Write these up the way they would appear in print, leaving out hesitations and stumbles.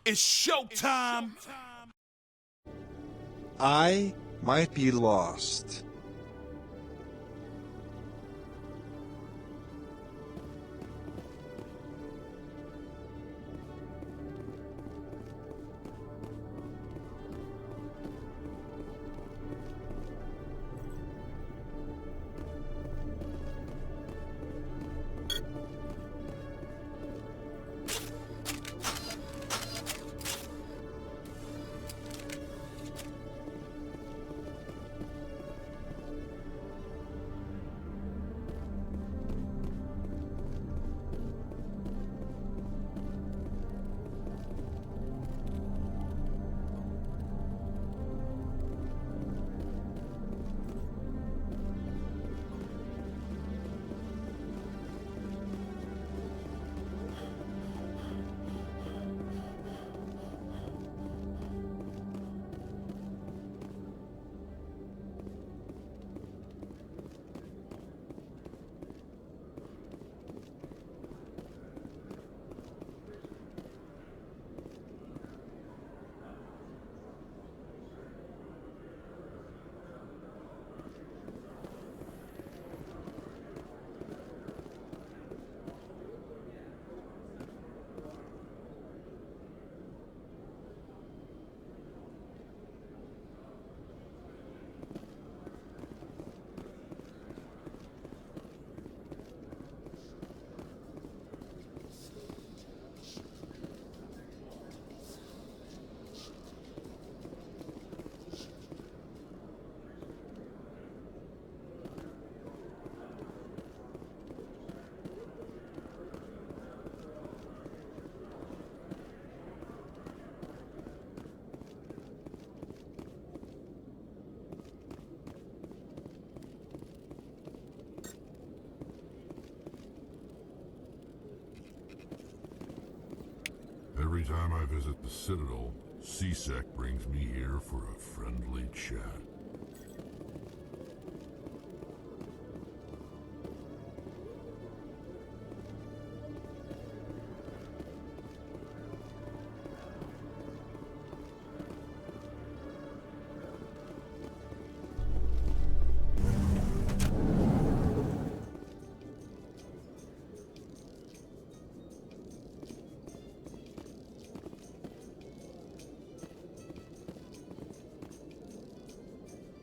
It's showtime! I might be lost. Every time I visit the Citadel, C-Sec brings me here for a friendly chat.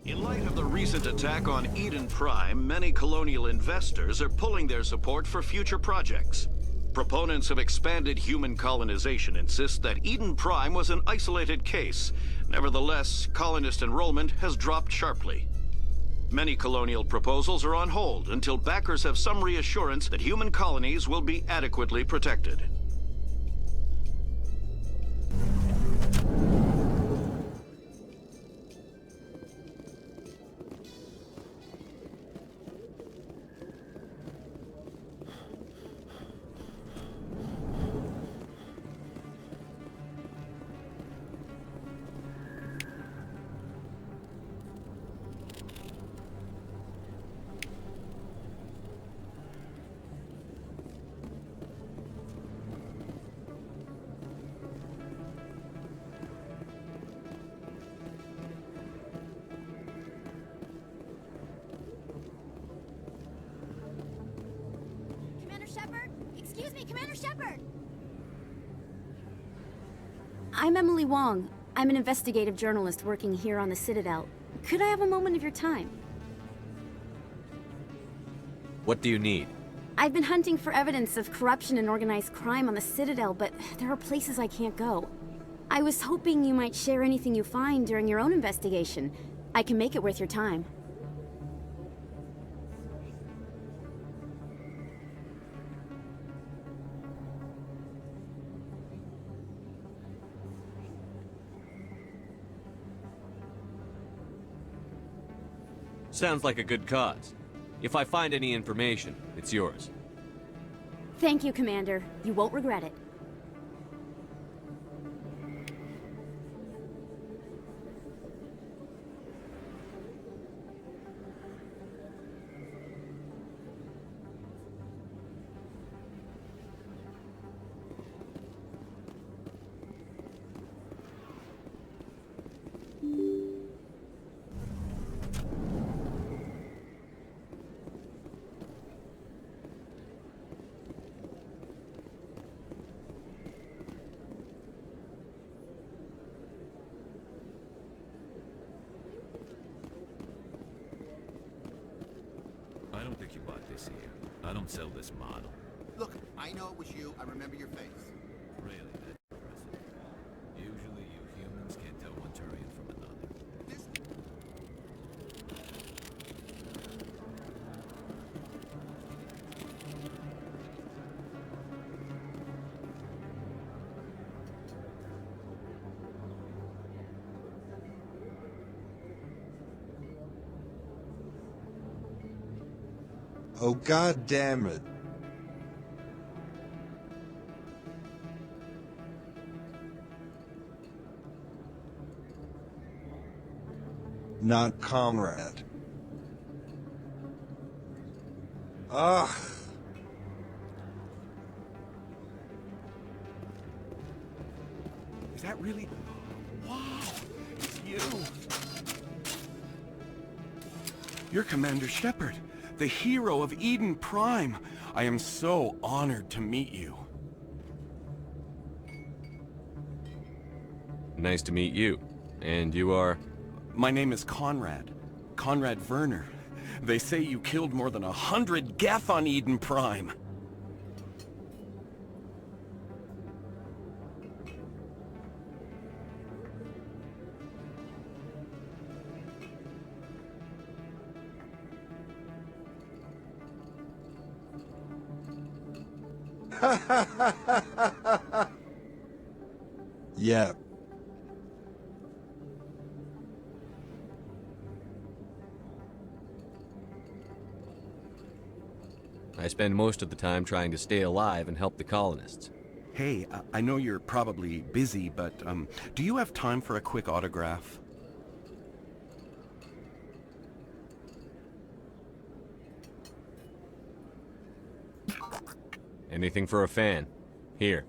In light of the recent attack on Eden Prime, many colonial investors are pulling their support for future projects. Proponents of expanded human colonization insist that Eden Prime was an isolated case. Nevertheless, colonist enrollment has dropped sharply. Many colonial proposals are on hold until backers have some reassurance that human colonies will be adequately protected. Excuse me, Commander Shepard! I'm Emily Wong. I'm an investigative journalist working here on the Citadel. Could I have a moment of your time? What do you need? I've been hunting for evidence of corruption and organized crime on the Citadel, but there are places I can't go. I was hoping you might share anything you find during your own investigation. I can make it worth your time. Sounds like a good cause. If I find any information, it's yours. Thank you, Commander. You won't regret it. I don't sell this model. Look, I know it was you. I remember your face. Really, that's impressive. Usually you humans can't tell one Turian from another. This Oh, god damn it. Not Conrad. Ugh. is that really? Wow, it's you. You're Commander Shepard, the hero of Eden Prime. I am so honored to meet you. Nice to meet you. And you are? My name is Conrad. Conrad Werner. They say you killed more than 100 Geth on Eden Prime. Yep. I spend most of the time trying to stay alive and help the colonists. Hey, I know you're probably busy, but do you have time for a quick autograph? Anything for a fan. Here.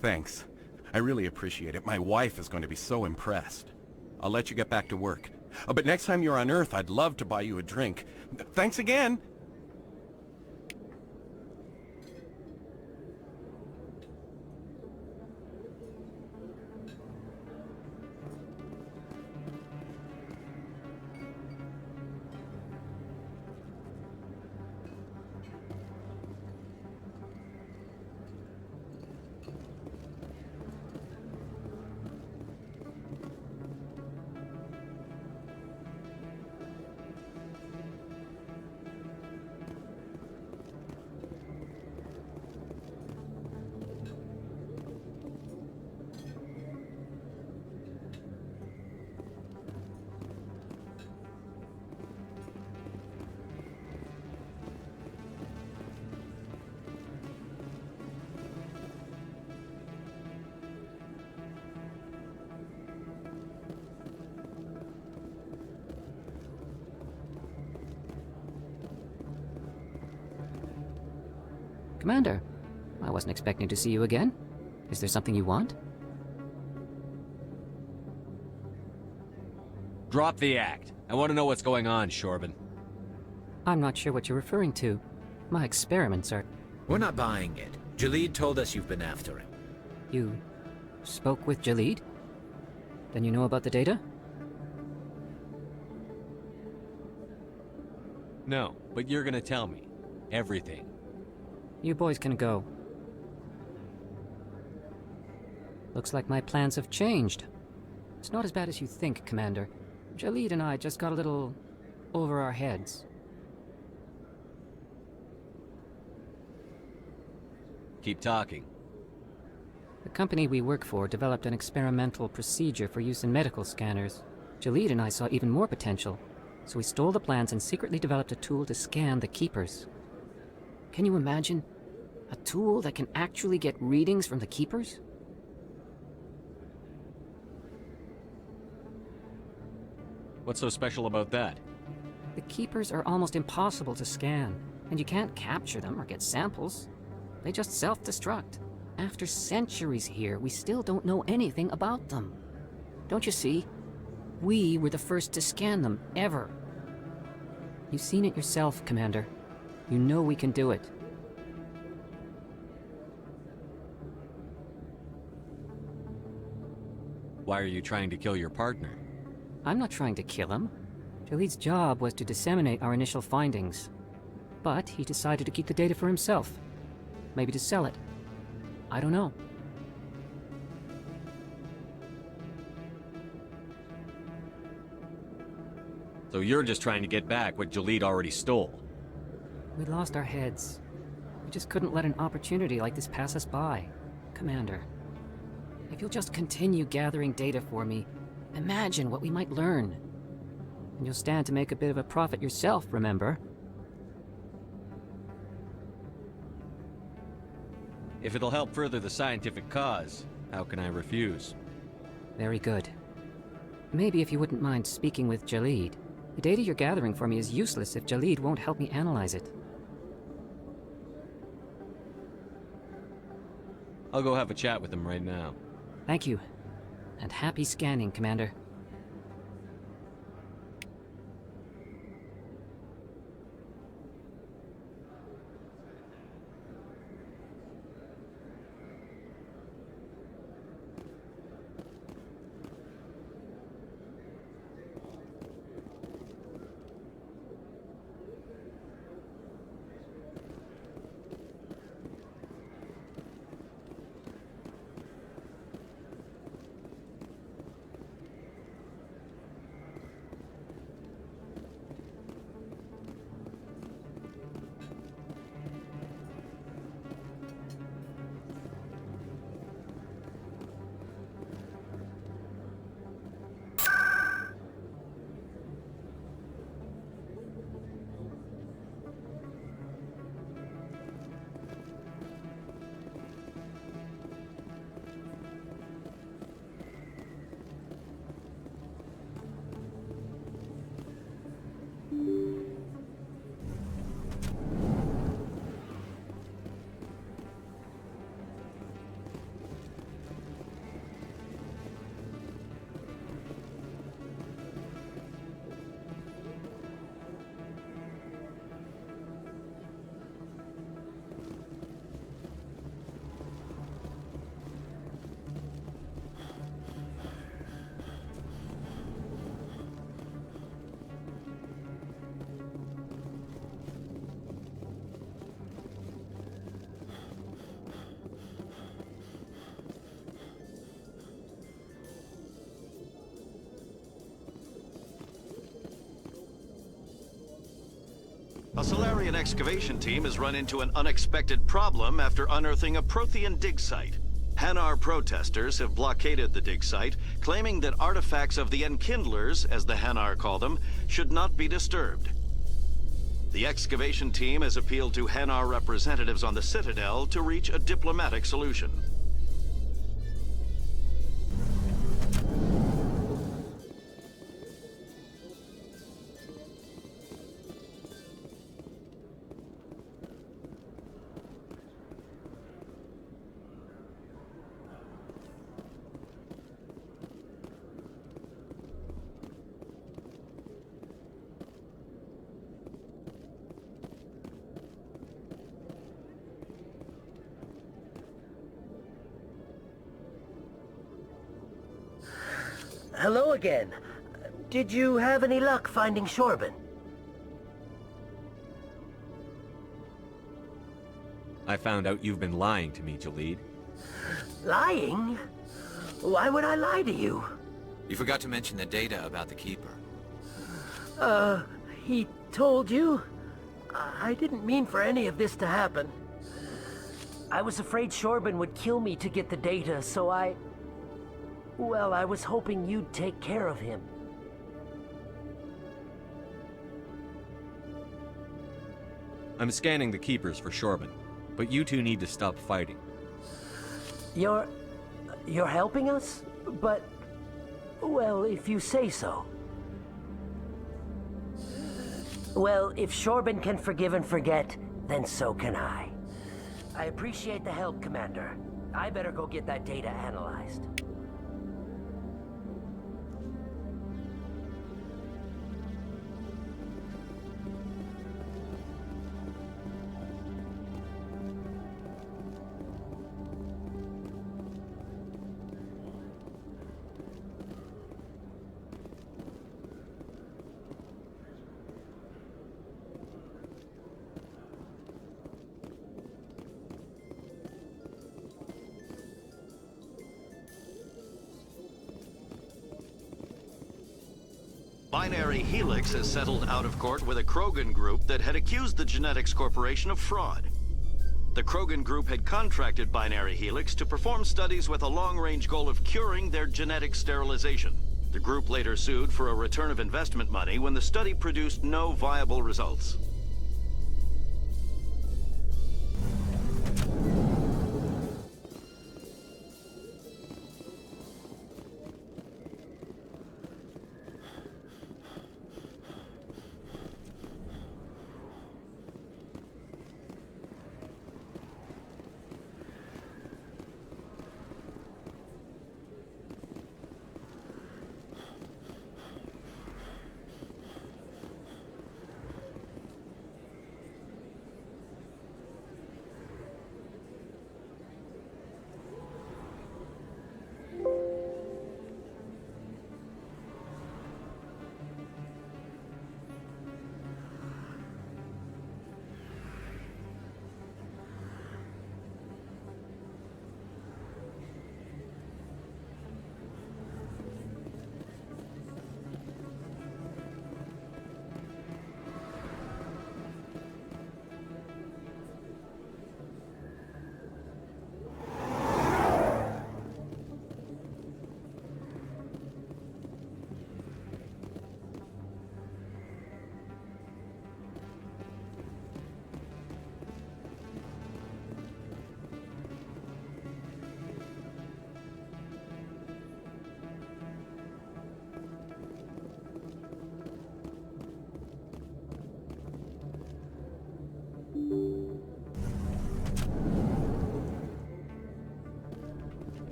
Thanks. I really appreciate it. My wife is going to be so impressed. I'll let you get back to work. But next time you're on Earth, I'd love to buy you a drink. Thanks again! Commander, I wasn't expecting to see you again. Is there something you want? Drop the act. I want to know what's going on, Shorban. I'm not sure what you're referring to. My experiments are... We're not buying it. Jalid told us you've been after him. You spoke with Jalid? Then you know about the data? No, but you're gonna tell me. Everything. You boys can go. Looks like my plans have changed. It's not as bad as you think, Commander. Jalid and I just got a little over our heads. Keep talking. The company we work for developed an experimental procedure for use in medical scanners. Jalid and I saw even more potential, so we stole the plans and secretly developed a tool to scan the Keepers. Can you imagine? A tool that can actually get readings from the Keepers? What's so special about that? The Keepers are almost impossible to scan, and you can't capture them or get samples. They just self-destruct. After centuries here, we still don't know anything about them. Don't you see? We were the first to scan them, ever. You've seen it yourself, Commander. You know we can do it. Why are you trying to kill your partner? I'm not trying to kill him. Jalid's job was to disseminate our initial findings. But he decided to keep the data for himself. Maybe to sell it. I don't know. So you're just trying to get back what Jalid already stole. We lost our heads. We just couldn't let an opportunity like this pass us by. Commander, if you'll just continue gathering data for me, imagine what we might learn. And you'll stand to make a bit of a profit yourself, remember? If it'll help further the scientific cause, how can I refuse? Very good. Maybe if you wouldn't mind speaking with Jalid. The data you're gathering for me is useless if Jalid won't help me analyze it. I'll go have a chat with him right now. Thank you. And happy scanning, Commander. A Solarian excavation team has run into an unexpected problem after unearthing a Prothean dig site. Hanar protesters have blockaded the dig site, claiming that artifacts of the Enkindlers, as the Hanar call them, should not be disturbed. The excavation team has appealed to Hanar representatives on the Citadel to reach a diplomatic solution. Hello again. Did you have any luck finding Shorbin? I found out you've been lying to me, Jalid. Lying? Why would I lie to you? You forgot to mention the data about the Keeper. He told you? I didn't mean for any of this to happen. I was afraid Shorbin would kill me to get the data, so well, I was hoping you'd take care of him. I'm scanning the Keepers for Shorbin, but you two need to stop fighting. You're helping us? But, well, if you say so. Well, if Shorbin can forgive and forget, then so can I. I appreciate the help, Commander. I better go get that data analyzed. Binary Helix has settled out of court with a Krogan group that had accused the Genetics Corporation of fraud. The Krogan group had contracted Binary Helix to perform studies with a long-range goal of curing their genetic sterilization. The group later sued for a return of investment money when the study produced no viable results.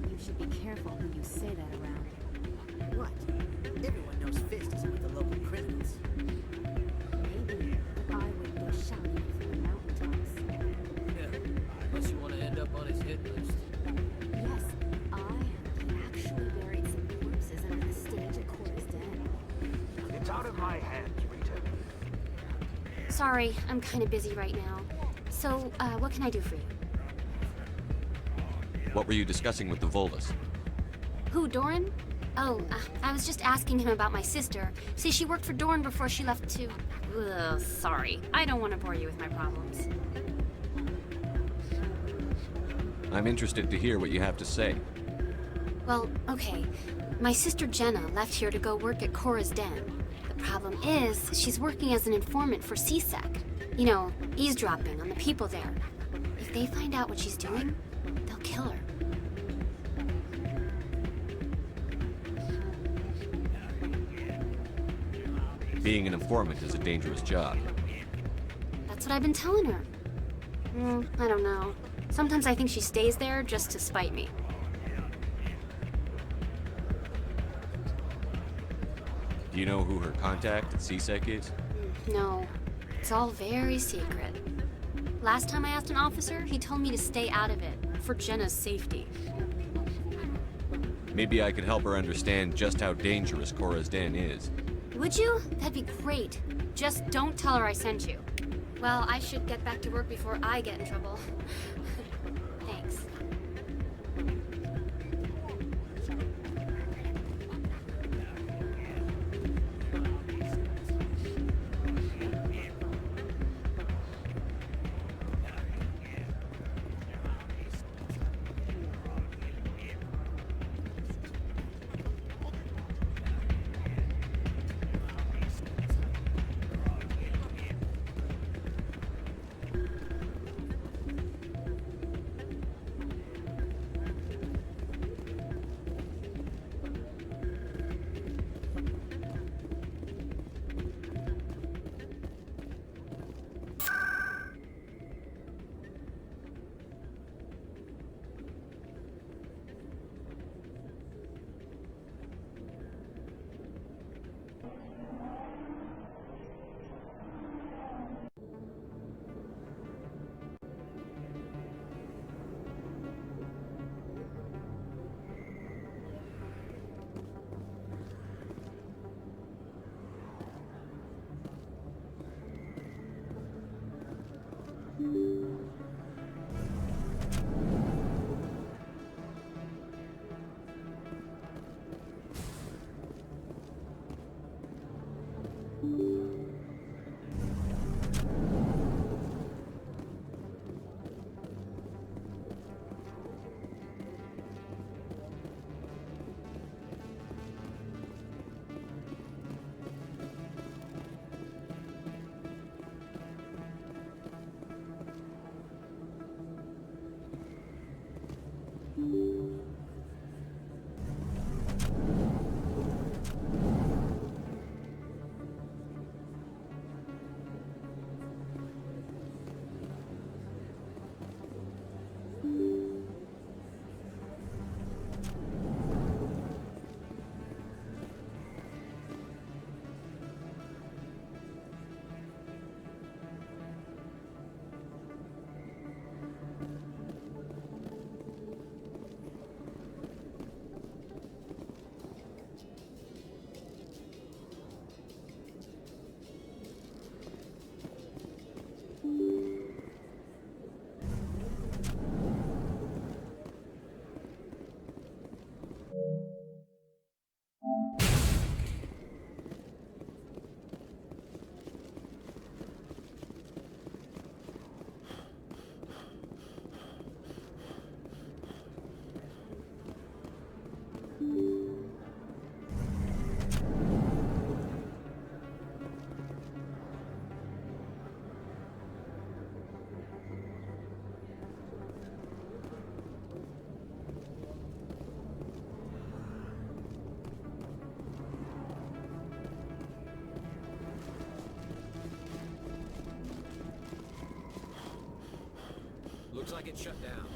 You should be careful who you say that around. What? Everyone knows Fist is with the local criminals. Maybe, but I would go shouting from the mountaintops. Yeah, unless you want to end up on his hit list. Yes, he actually buried some corpses under the stage at Cora's Den. It's out of my hands, Rita. Sorry, I'm kind of busy right now. So, what can I do for you? What were you discussing with the Volus? Who, Doran? Oh, I was just asking him about my sister. See, she worked for Doran before she left to... Ugh, sorry. I don't want to bore you with my problems. I'm interested to hear what you have to say. Well, okay. My sister Jenna left here to go work at Cora's Den. The problem is, she's working as an informant for CSEC. You know, eavesdropping on the people there. If they find out what she's doing, they'll kill her. Being an informant is a dangerous job. That's what I've been telling her. I don't know. Sometimes I think she stays there just to spite me. Do you know who her contact at CSEC is? No, it's all very secret. Last time I asked an officer, he told me to stay out of it, for Jenna's safety. Maybe I could help her understand just how dangerous Cora's Den is. Would you? That'd be great. Just don't tell her I sent you. Well, I should get back to work before I get in trouble. Thanks. Looks like it's shut down.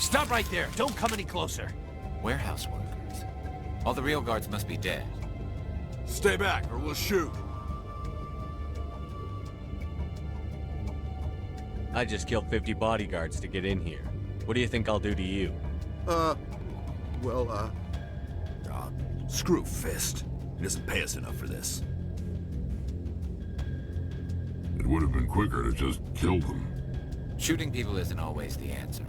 Stop right there. Don't come any closer. Warehouse workers. All the real guards must be dead. Stay back or we'll shoot. I just killed 50 bodyguards to get in here. What do you think I'll do to you? Screw Fist. He doesn't pay us enough for this. It would have been quicker to just kill them. Shooting people isn't always the answer.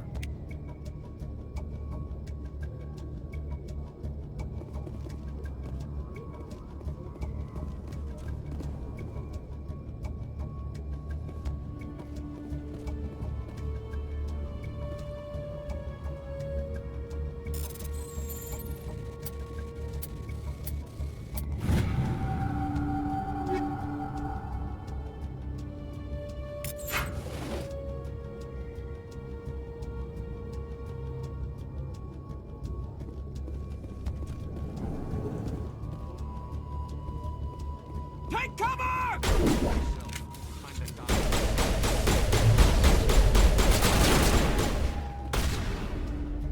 Take cover!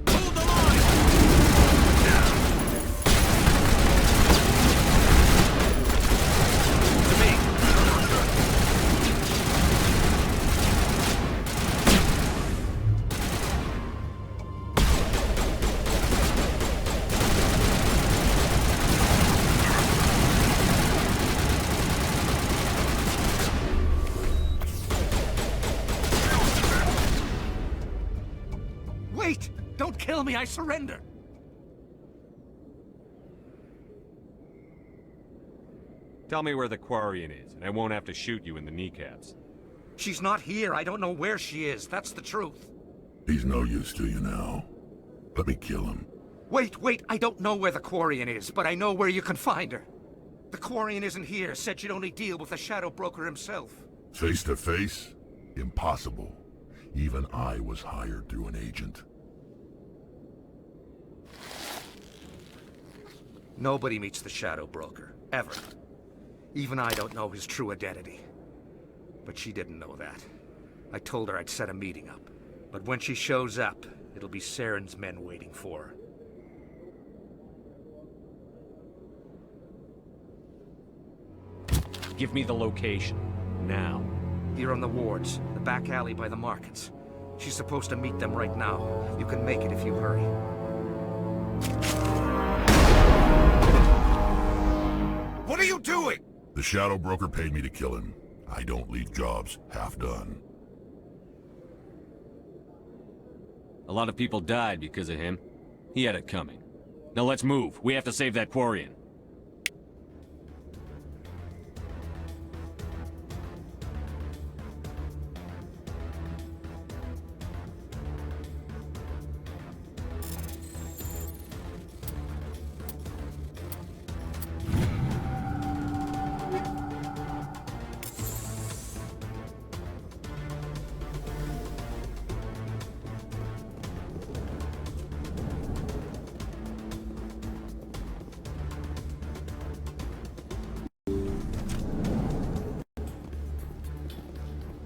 Hold the line! To me. Wait! Don't kill me, I surrender! Tell me where the Quarian is, and I won't have to shoot you in the kneecaps. She's not here. I don't know where she is. That's the truth. He's no use to you now. Let me kill him. Wait. I don't know where the Quarian is, but I know where you can find her. The Quarian isn't here. Said she'd only deal with the Shadow Broker himself. Face to face? Impossible. Even I was hired through an agent. Nobody meets the Shadow Broker. Ever. Even I don't know his true identity. But she didn't know that. I told her I'd set a meeting up. But when she shows up, it'll be Saren's men waiting for her. Give me the location. Now. Here on the wards, the back alley by the markets. She's supposed to meet them right now. You can make it if you hurry. What are you doing? The Shadow Broker paid me to kill him. I don't leave jobs half done. A lot of people died because of him. He had it coming. Now let's move. We have to save that Quarian.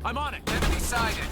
I'm on it! Enemy sighted!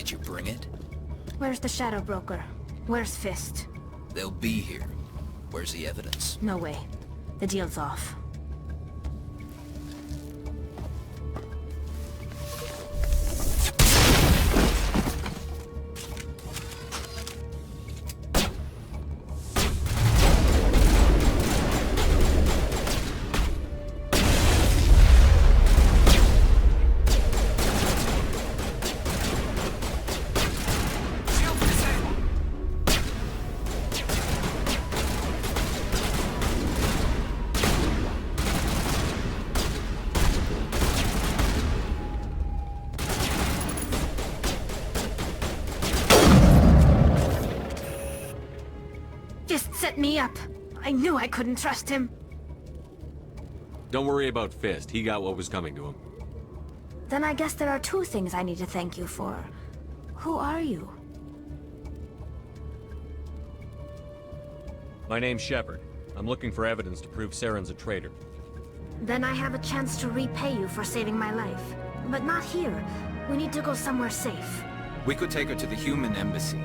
Did you bring it? Where's the Shadow Broker? Where's Fist? They'll be here. Where's the evidence? No way. The deal's off. Just set me up. I knew I couldn't trust him. Don't worry about Fist. He got what was coming to him. Then I guess there are two things I need to thank you for. Who are you? My name's Shepard. I'm looking for evidence to prove Saren's a traitor. Then I have a chance to repay you for saving my life. But not here. We need to go somewhere safe. We could take her to the human embassy.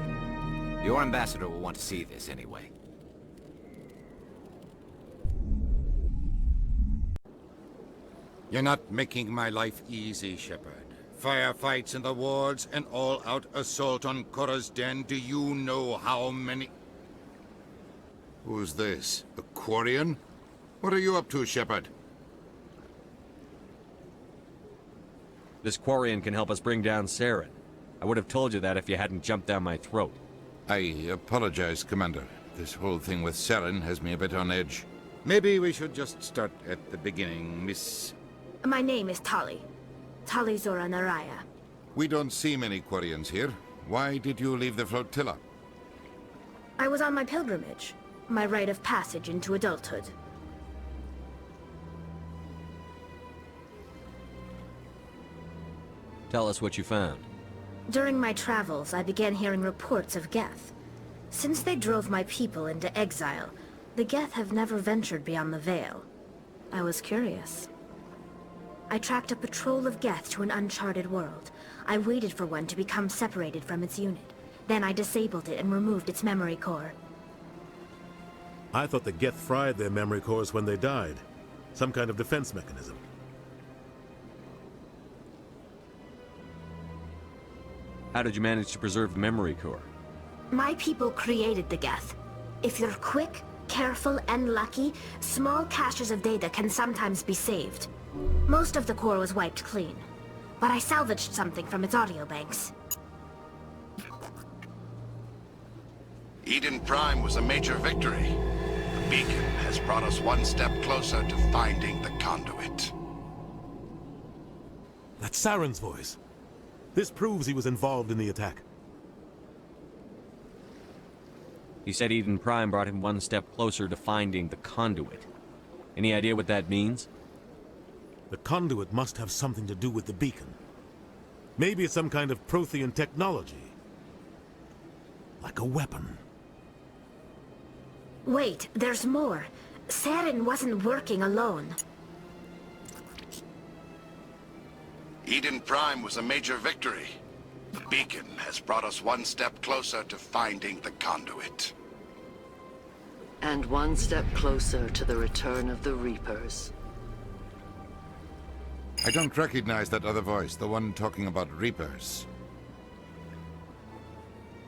Your ambassador will want to see this anyway. You're not making my life easy, Shepard. Firefights in the wards, an all-out assault on Korra's den. Do you know how many... Who's this? A Quarian? What are you up to, Shepard? This Quarian can help us bring down Saren. I would have told you that if you hadn't jumped down my throat. I apologize, Commander. This whole thing with Saren has me a bit on edge. Maybe we should just start at the beginning, Miss... My name is Tali. Tali Zora Naraya. We don't see many Quarians here. Why did you leave the flotilla? I was on my pilgrimage. My rite of passage into adulthood. Tell us what you found. During my travels, I began hearing reports of Geth. Since they drove my people into exile, the Geth have never ventured beyond the Veil. I was curious. I tracked a patrol of Geth to an uncharted world. I waited for one to become separated from its unit. Then I disabled it and removed its memory core. I thought the Geth fried their memory cores when they died. Some kind of defense mechanism. How did you manage to preserve the memory core? My people created the Geth. If you're quick, careful, and lucky, small caches of data can sometimes be saved. Most of the core was wiped clean, but I salvaged something from its audio banks. Eden Prime was a major victory. The beacon has brought us one step closer to finding the conduit. That's Saren's voice. This proves he was involved in the attack. He said Eden Prime brought him one step closer to finding the conduit. Any idea what that means? The conduit must have something to do with the beacon. Maybe it's some kind of Prothean technology. Like a weapon. Wait, there's more. Saren wasn't working alone. Eden Prime was a major victory. The beacon has brought us one step closer to finding the conduit. And one step closer to the return of the Reapers. I don't recognize that other voice, the one talking about Reapers.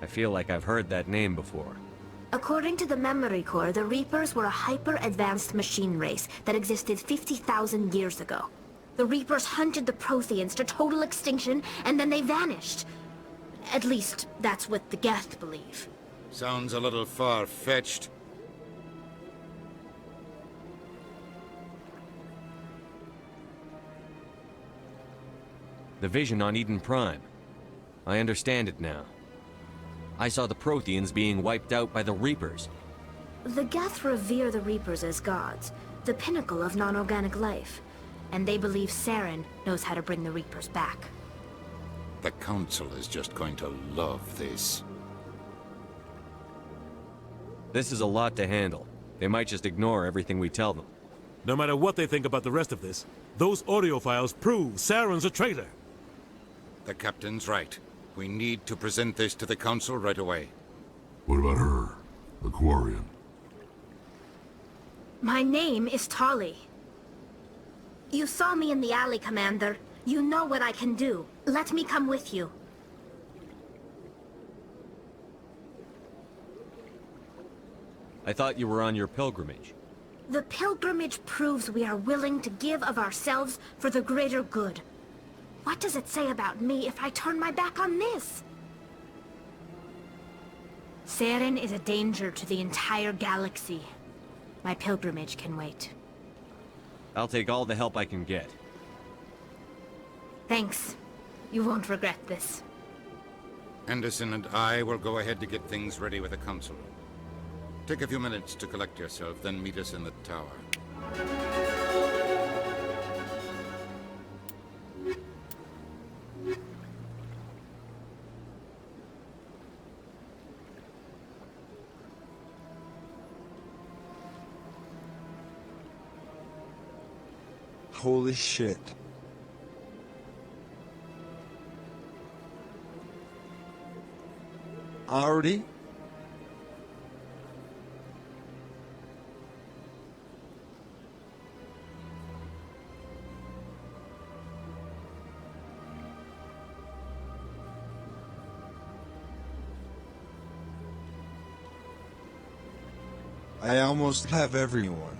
I feel like I've heard that name before. According to the memory core, the Reapers were a hyper-advanced machine race that existed 50,000 years ago. The Reapers hunted the Protheans to total extinction, and then they vanished. At least, that's what the Geth believe. Sounds a little far-fetched. The vision on Eden Prime. I understand it now. I saw the Protheans being wiped out by the Reapers. The Geth revere the Reapers as gods, the pinnacle of non-organic life. And they believe Saren knows how to bring the Reapers back. The Council is just going to love this. This is a lot to handle. They might just ignore everything we tell them. No matter what they think about the rest of this, those audio files prove Saren's a traitor. The Captain's right. We need to present this to the Council right away. What about her? The Quarian? My name is Tali. You saw me in the alley, Commander. You know what I can do. Let me come with you. I thought you were on your pilgrimage. The pilgrimage proves we are willing to give of ourselves for the greater good. What does it say about me if I turn my back on this? Saren is a danger to the entire galaxy. My pilgrimage can wait. I'll take all the help I can get. Thanks. You won't regret this. Anderson and I will go ahead to get things ready with the Council. Take a few minutes to collect yourself, then meet us in the tower. Holy shit. Already? I almost have everyone.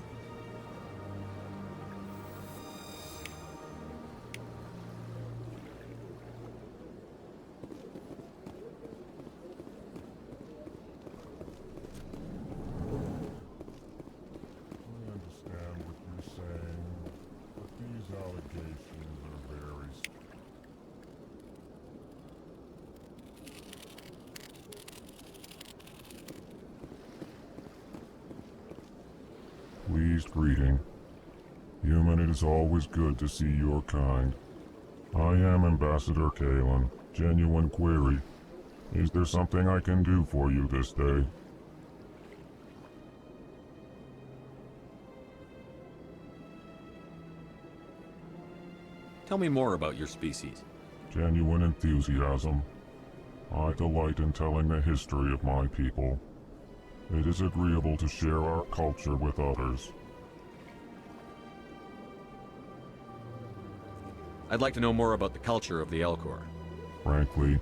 Pleased greeting. Human, it is always good to see your kind. I am Ambassador Kalen. Genuine query. Is there something I can do for you this day? Tell me more about your species. Genuine enthusiasm. I delight in telling the history of my people. It is agreeable to share our culture with others. I'd like to know more about the culture of the Elcor. Frankly,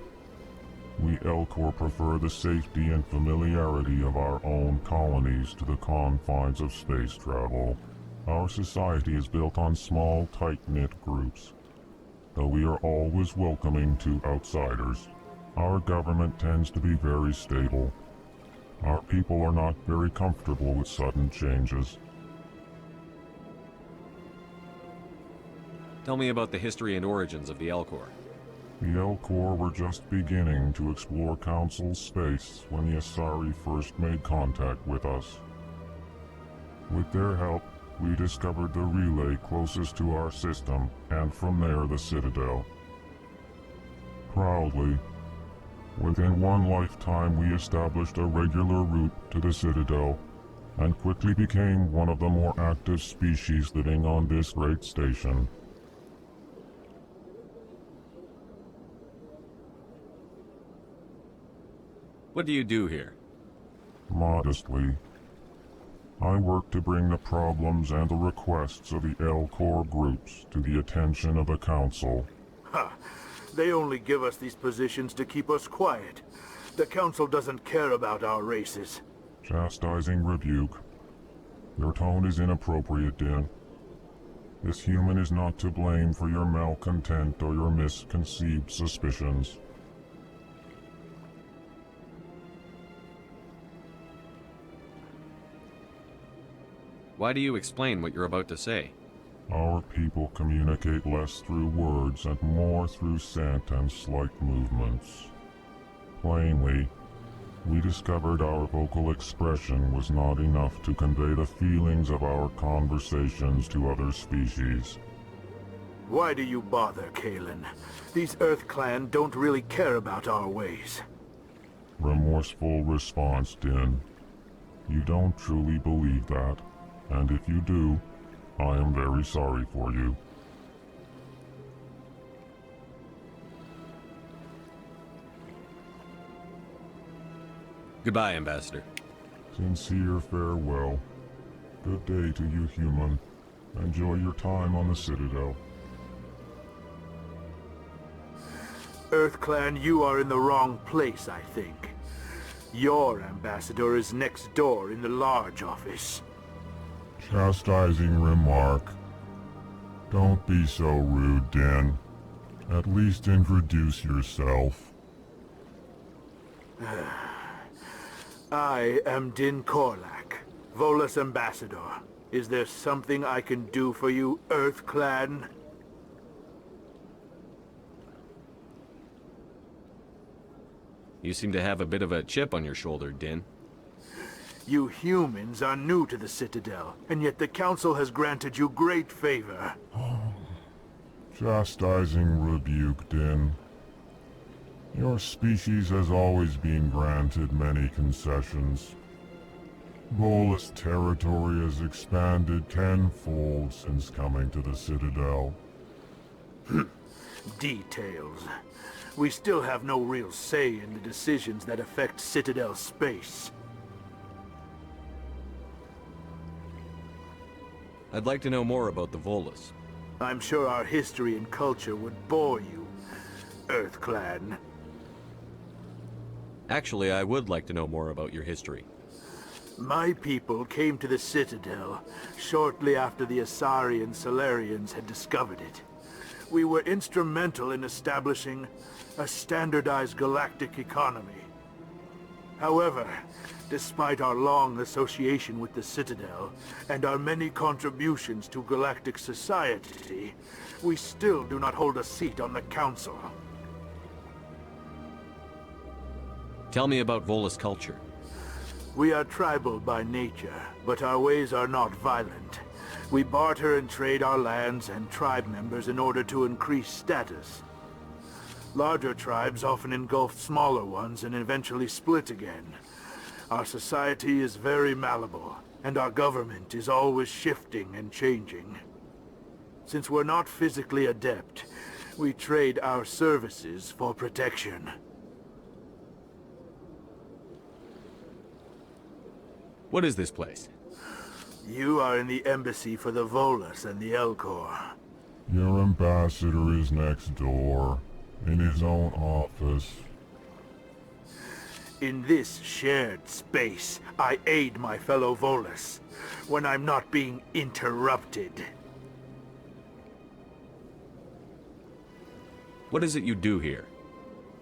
we Elcor prefer the safety and familiarity of our own colonies to the confines of space travel. Our society is built on small, tight-knit groups. Though we are always welcoming to outsiders, our government tends to be very stable. Our people are not very comfortable with sudden changes. Tell me about the history and origins of the Elcor. The Elcor were just beginning to explore Council space when the Asari first made contact with us. With their help, we discovered the relay closest to our system, and from there the Citadel. Proudly, within one lifetime we established a regular route to the Citadel, and quickly became one of the more active species living on this great station. What do you do here? Modestly, I work to bring the problems and the requests of the Elcor groups to the attention of the Council. Ha! They only give us these positions to keep us quiet. The Council doesn't care about our races. Chastising rebuke. Your tone is inappropriate, Din. This human is not to blame for your malcontent or your misconceived suspicions. Why do you explain what you're about to say? Our people communicate less through words and more through scent and slight movements. Plainly, we discovered our vocal expression was not enough to convey the feelings of our conversations to other species. Why do you bother, Kalen? These Earth Clan don't really care about our ways. Remorseful response, Din. You don't truly believe that. And if you do, I am very sorry for you. Goodbye, Ambassador. Sincere farewell. Good day to you, human. Enjoy your time on the Citadel. EarthClan, you are in the wrong place, I think. Your ambassador is next door in the large office. Chastising remark. Don't be so rude, Din. At least introduce yourself. I am Din Korlak, Volus ambassador. Is there something I can do for you, EarthClan? You seem to have a bit of a chip on your shoulder, Din. You humans are new to the Citadel, and yet the Council has granted you great favor. Chastising rebuke, Din. Your species has always been granted many concessions. Volus territory has expanded tenfold since coming to the Citadel. Details. We still have no real say in the decisions that affect Citadel space. I'd like to know more about the Volus. I'm sure our history and culture would bore you, EarthClan. Actually, I would like to know more about your history. My people came to the Citadel shortly after the Asari and Solarians had discovered it. We were instrumental in establishing a standardized galactic economy. However, despite our long association with the Citadel and our many contributions to galactic society, we still do not hold a seat on the Council. Tell me about Volus culture. We are tribal by nature, but our ways are not violent. We barter and trade our lands and tribe members in order to increase status. Larger tribes often engulf smaller ones and eventually split again. Our society is very malleable, and our government is always shifting and changing. Since we're not physically adept, we trade our services for protection. What is this place? You are in the embassy for the Volus and the Elcor. Your ambassador is next door, in his own office. In this shared space, I aid my fellow Volus when I'm not being interrupted. What is it you do here?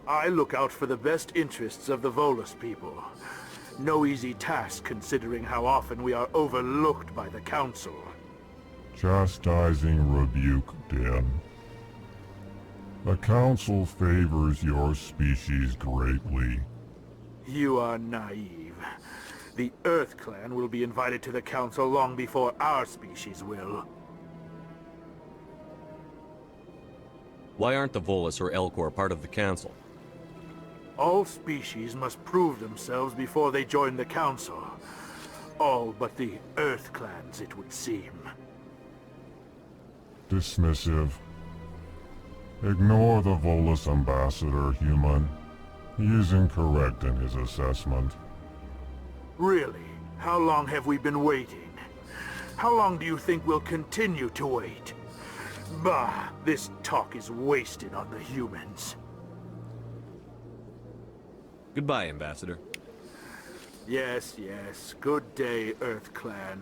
I look out for the best interests of the Volus people. No easy task considering how often we are overlooked by the Council. Chastising rebuke, Din. The Council favors your species greatly. You are naive. The EarthClan will be invited to the Council long before our species will. Why aren't the Volus or Elcor part of the Council? All species must prove themselves before they join the Council. All but the EarthClans, it would seem. Dismissive. Ignore the Volus ambassador, human. He is incorrect in his assessment. Really? How long have we been waiting? How long do you think we'll continue to wait? Bah, this talk is wasted on the humans. Goodbye, Ambassador. Yes, yes. Good day, EarthClan.